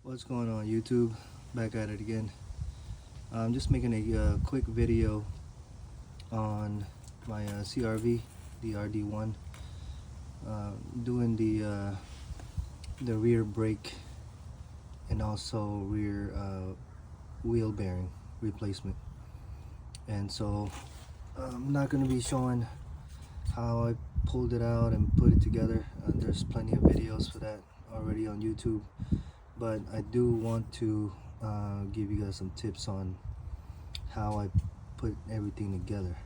What's going on, YouTube? Back at it again. I'm just making a quick video on my CRV, the RD1, doing the rear brake and also rear wheel bearing replacement. And so I'm not going to be showing how I pulled it out and put it together. There's plenty of videos for that already on YouTube, but I do want to give you guys some tips on how I put everything together.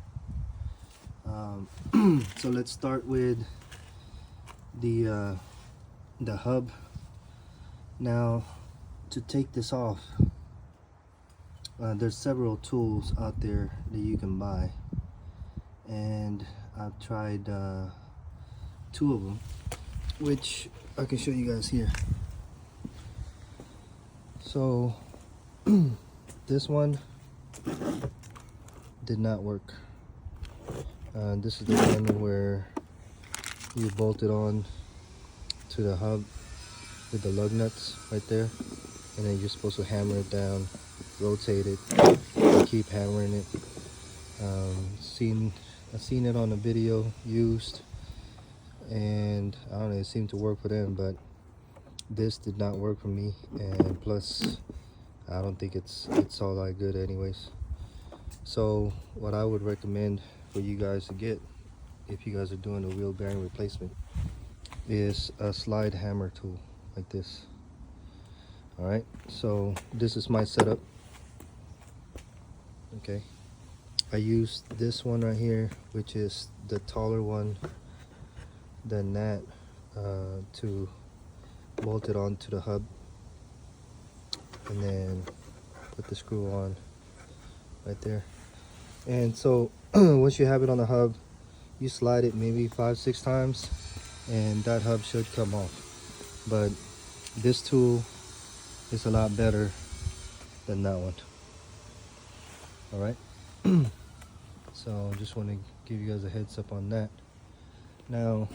So let's start with the hub. Now, to take this off, there's several tools out there that you can buy, and I've tried 2 of them, which I can show you guys here. So this one did not work. This is the one where you bolt it on to the hub with the lug nuts right there, and then you're supposed to hammer it down, rotate it, and keep hammering it. I've seen it on a video used, and I don't know, it seemed to work for them, but this did not work for me, and plus I don't think it's all that good anyways. So what I would recommend for you guys to get, if you guys are doing a wheel bearing replacement, is a slide hammer tool like this. All right, so this is my setup. Okay, I used this one right here, which is the taller one than that, to bolt it onto the hub, and then put the screw on right there. And so once you have it on the hub, you slide it maybe 5-6 times and that hub should come off. But this tool is a lot better than that one. All right. So just want to give you guys a heads up on that. Now,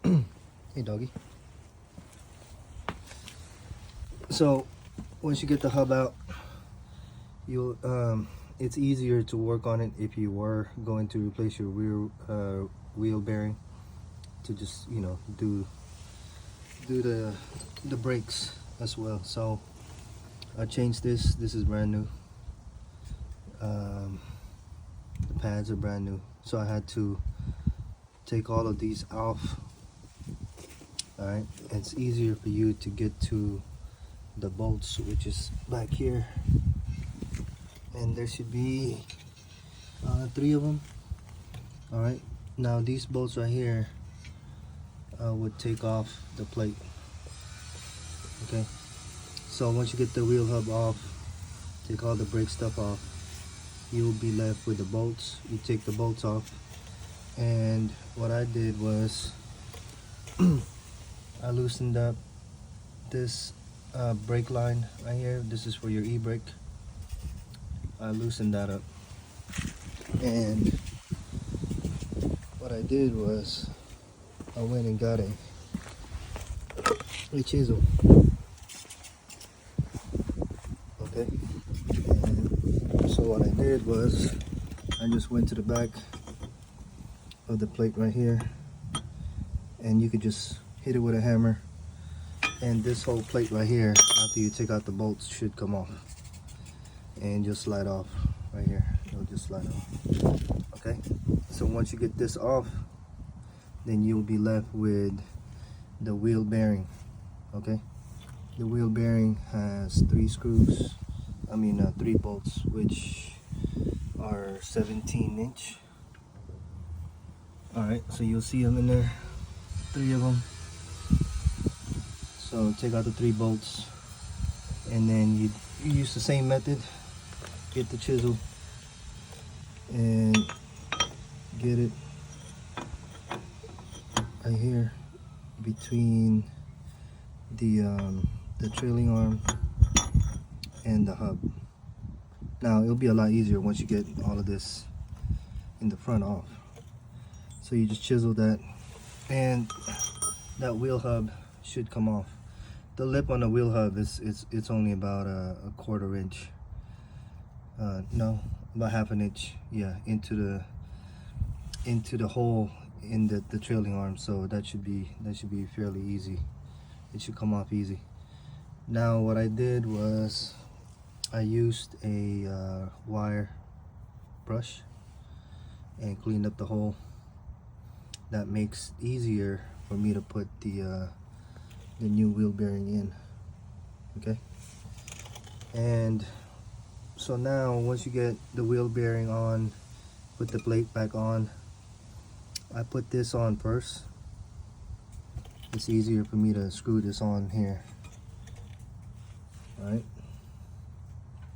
hey doggy. So once you get the hub out, you'll it's easier to work on it if you were going to replace your rear wheel bearing, to just, you know, do the brakes as well. So I changed this. This is brand new. The pads are brand new, so I had to take all of these off. All right, it's easier for you to get to the bolts, which is back here, and there should be 3 of them. All right, now these bolts right here would take off the plate. Okay, so once you get the wheel hub off, take all the brake stuff off, you'll be left with the bolts. You take the bolts off, and what I did was I loosened up this brake line right here. This is for your e-brake. I loosened that up, and what I did was I went and got a chisel. Okay, and so what I did was I just went to the back of the plate right here, and you could just hit it with a hammer, and this whole plate right here, after you take out the bolts, should come off and just slide off right here. It'll just slide off. Okay, so once you get this off, then you'll be left with the wheel bearing. Okay, the wheel bearing has 3 screws, 3 bolts, which are 17-inch. All right, so you'll see them in there, 3 of them. So take out the 3 bolts, and then you use the same method. Get the chisel and get it right here between the trailing arm and the hub. Now it'll be a lot easier once you get all of this in the front off. So you just chisel that, and that wheel hub should come off. The lip on the wheel hub is it's only about a quarter inch. No, about half an inch. Yeah, into the hole in the trailing arm. So that should be fairly easy. It should come off easy. Now what I did was I used a wire brush and cleaned up the hole. That makes it easier for me to put the new wheel bearing in. Okay, and so now once you get the wheel bearing on, put the plate back on. I put this on first. It's easier for me to screw this on here. All right,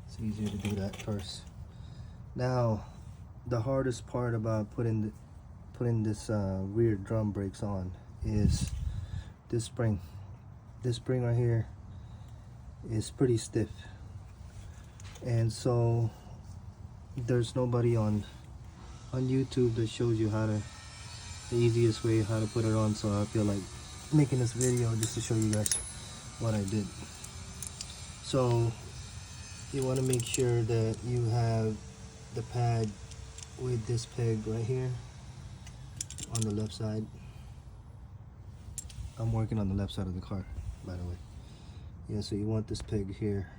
it's easier to do that first. Now the hardest part about putting this rear drum brakes on is this spring. This spring right here is pretty stiff, and so there's nobody on YouTube that shows you the easiest way how to put it on. So I feel like making this video just to show you guys what I did. So you want to make sure that you have the pad with this peg right here on the left side. I'm working on the left side of the car, by the way. Yeah, so you want this peg here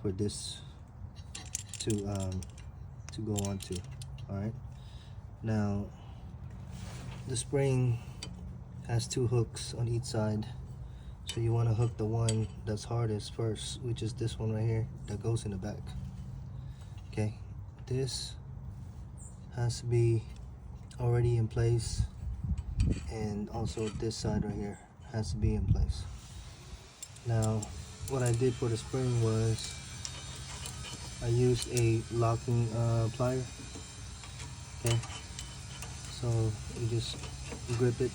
for this to go onto. All right, now the spring has two hooks on each side, so you want to hook the one that's hardest first, which is this one right here that goes in the back. Okay, this has to be already in place, and also this side right here has to be in place. Now what I did for the spring was I used a locking plier. Okay, so you just grip it.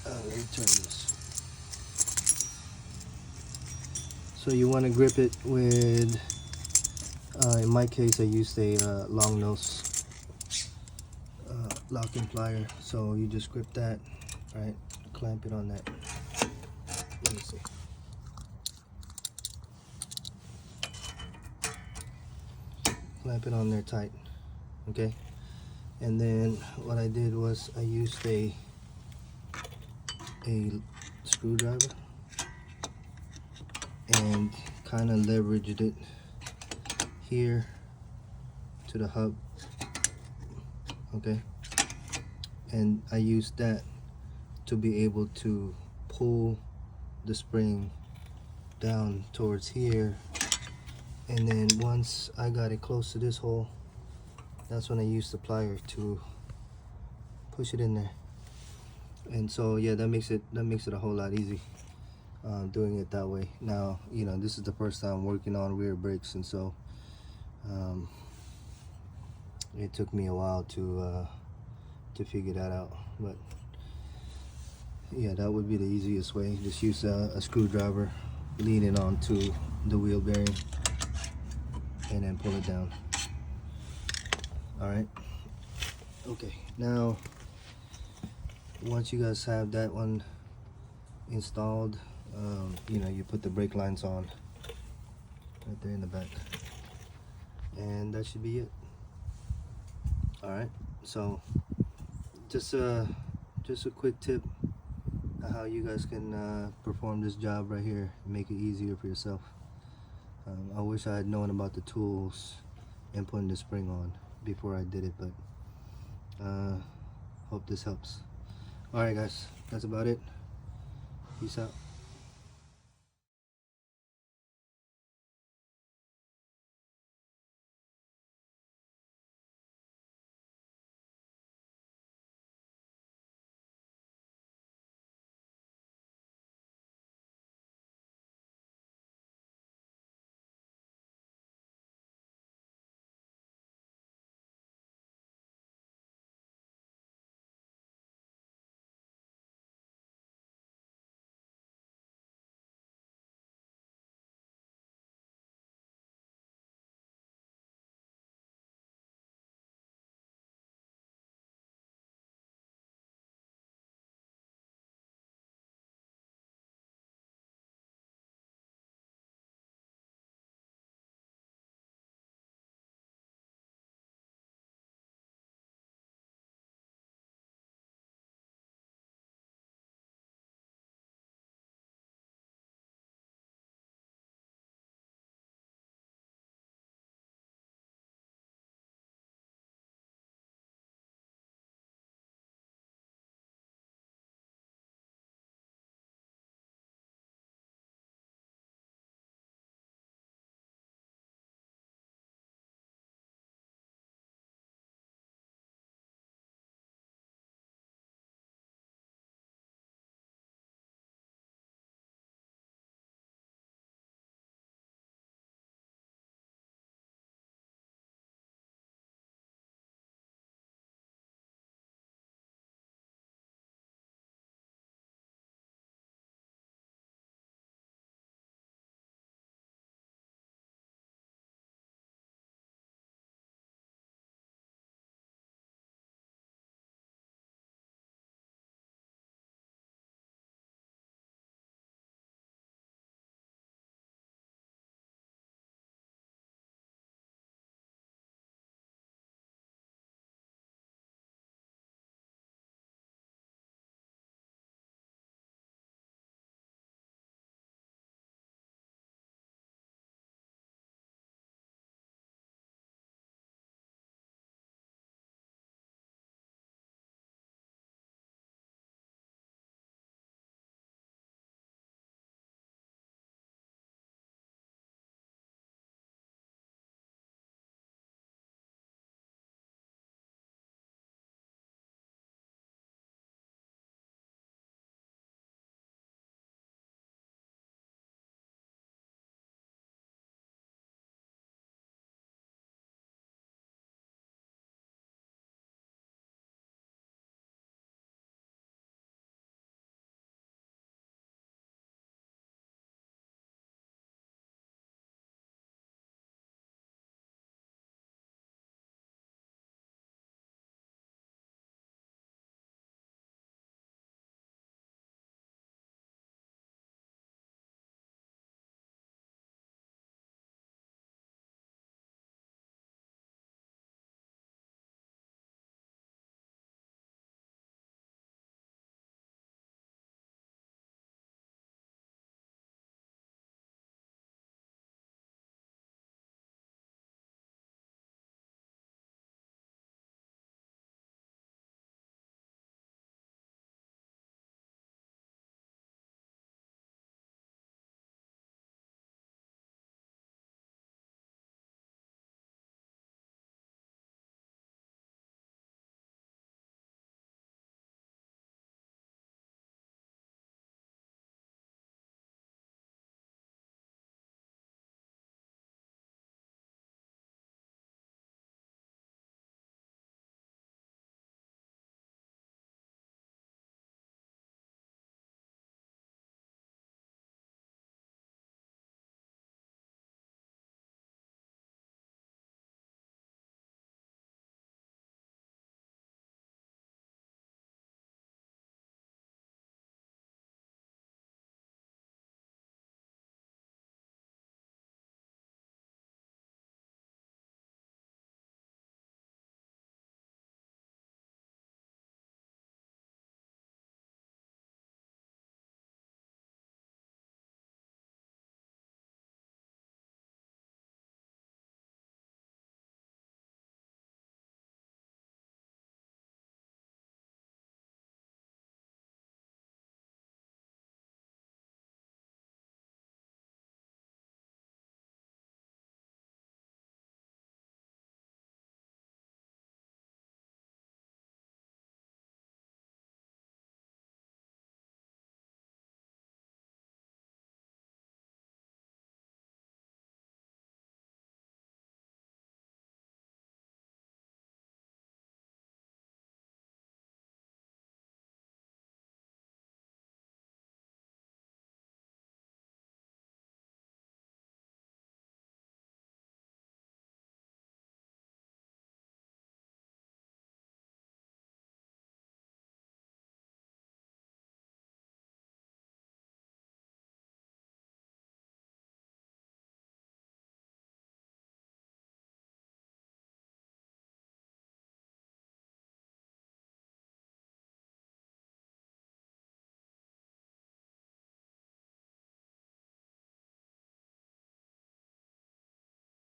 Let me turn this. So you want to grip it with in my case I used a long nose locking plier. So you just grip that, right? Clamp it on that. Let me see. Clamp it on there tight. Okay. And then what I did was I used a screwdriver and kind of leveraged it here to the hub. Okay, and I used that to be able to pull the spring down towards here, and then once I got it close to this hole, that's when I used the plier to push it in there. And so yeah, that makes it a whole lot easy doing it that way. Now, you know, this is the first time working on rear brakes, and so it took me a while to figure that out. But yeah, that would be the easiest way. Just use a screwdriver, lean it onto the wheel bearing, and then pull it down. All right. Okay, now once you guys have that one installed, you know, you put the brake lines on right there in the back, and that should be it. All right, so just a quick tip on how you guys can perform this job right here and make it easier for yourself. I wish I had known about the tools and putting the spring on before I did it, but hope this helps. All right guys, that's about it. Peace out.